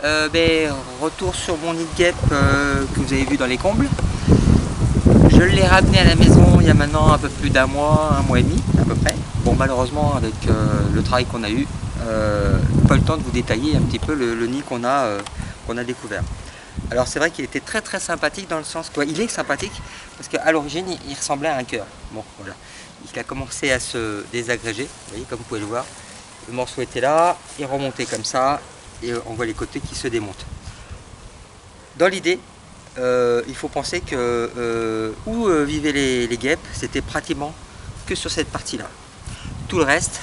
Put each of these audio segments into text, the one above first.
Retour sur mon nid de guêpe que vous avez vu dans les combles. Je l'ai ramené à la maison il y a maintenant un peu plus d'un mois et demi à peu près. Bon, malheureusement avec le travail qu'on a eu, pas le temps de vous détailler un petit peu le nid qu'on a découvert. Alors c'est vrai qu'il était très très sympathique dans le sens quoi, il est sympathique parce qu'à l'origine il ressemblait à un cœur. Bon voilà, il a commencé à se désagréger, vous voyez comme vous pouvez le voir. Le morceau était là, il remontait comme ça et on voit les côtés qui se démontent. Dans l'idée, il faut penser que où vivaient les guêpes, c'était pratiquement que sur cette partie-là. Tout le reste,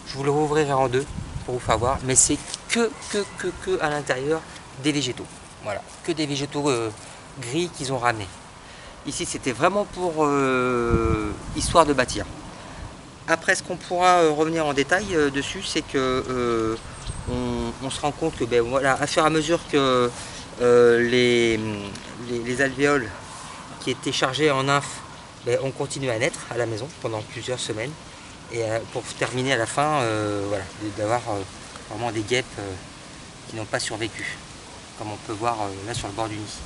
je vous le rouvrirai en deux pour vous faire voir, mais c'est que à l'intérieur des végétaux. Voilà, que des végétaux gris qu'ils ont ramenés. Ici, c'était vraiment pour histoire de bâtir. Après, ce qu'on pourra revenir en détail dessus, c'est que on se rend compte que voilà, à fur et à mesure que les alvéoles qui étaient chargées en nymphes ont continué à naître à la maison pendant plusieurs semaines. Et pour terminer à la fin, voilà, d'avoir vraiment des guêpes qui n'ont pas survécu, comme on peut voir là sur le bord du nid.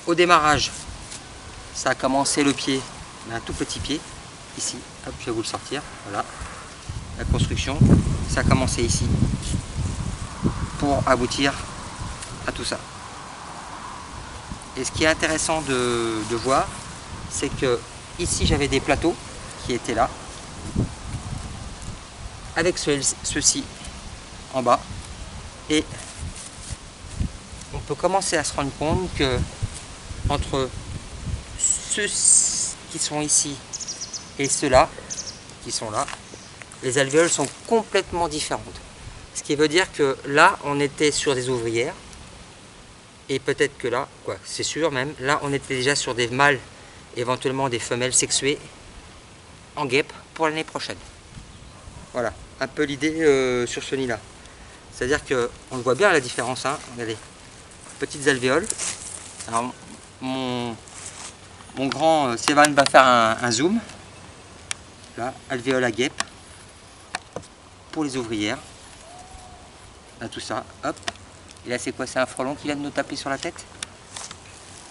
Au démarrage, ça a commencé le pied, un tout petit pied, ici, hop, je vais vous le sortir, voilà, la construction, ça a commencé ici, pour aboutir à tout ça. Et ce qui est intéressant de voir, c'est que ici j'avais des plateaux qui étaient là, avec ceci en bas, et on peut commencer à se rendre compte que entre ceux qui sont ici et ceux-là qui sont là, les alvéoles sont complètement différentes. Ce qui veut dire que là, on était sur des ouvrières, et peut-être que là, quoi, c'est sûr même, là on était déjà sur des mâles, éventuellement des femelles sexuées en guêpe pour l'année prochaine. Voilà, un peu l'idée sur ce nid-là. C'est-à-dire que on voit bien la différence, hein. Regardez, petites alvéoles. Alors mon grand Sévan va faire un zoom. Là, alvéole à guêpe pour les ouvrières. Là, tout ça, hop. Et là, c'est quoi? C'est un frelon qui vient de nous taper sur la tête.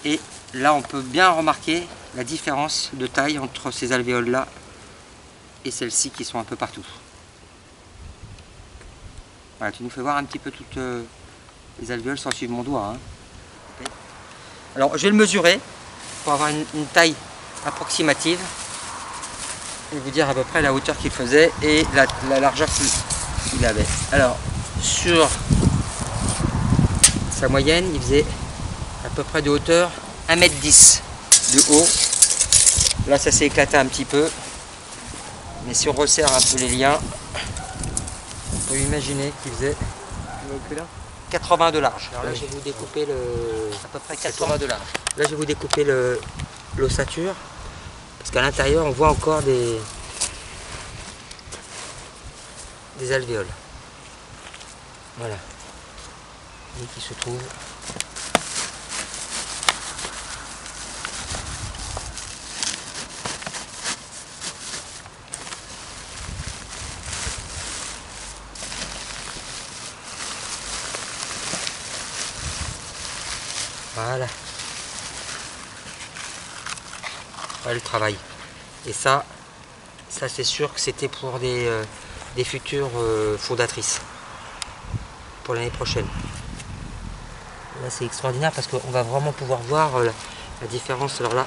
Et là, on peut bien remarquer la différence de taille entre ces alvéoles-là et celles-ci qui sont un peu partout. Voilà, tu nous fais voir un petit peu toutes les alvéoles sans suivre mon doigt. Hein. Okay. Alors, je vais le mesurer pour avoir une taille approximative et vous dire à peu près la hauteur qu'il faisait et la largeur qu'il avait. Alors, sur sa moyenne, il faisait à peu près de hauteur 1,10 m de haut. Là, ça s'est éclaté un petit peu. Mais si on resserre un peu les liens, on peut imaginer qu'il faisait 80 de large. Alors là, je vais vous découper à peu près 80 de large. Là, je vais vous découper l'ossature. Parce qu'à l'intérieur, on voit encore des alvéoles. Voilà. Et qui se trouve. Voilà. Voilà le travail. Et ça c'est sûr que c'était pour des futures fondatrices pour l'année prochaine. Là c'est extraordinaire parce qu'on va vraiment pouvoir voir la différence. Alors là,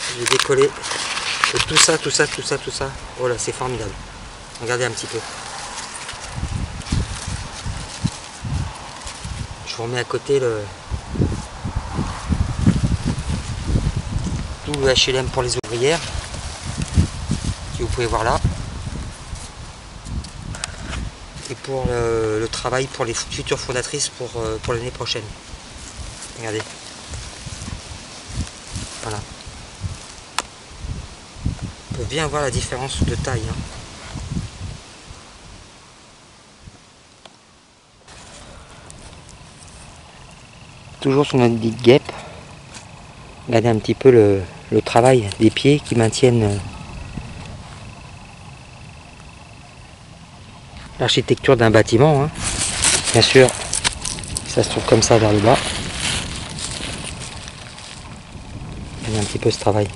je vais décoller tout ça. Oh là, c'est formidable. Regardez un petit peu. Je vous remets à côté tout le HLM pour les ouvrières, que vous pouvez voir là. Et pour le travail pour les futures fondatrices pour l'année prochaine. Regardez. Voilà. On peut bien voir la différence de taille. Hein. Toujours sur notre nid de guêpe. Regardez un petit peu le travail des pieds qui maintiennent l'architecture d'un bâtiment, hein. Bien sûr, ça se trouve comme ça vers le bas. Il y a un petit peu ce travail.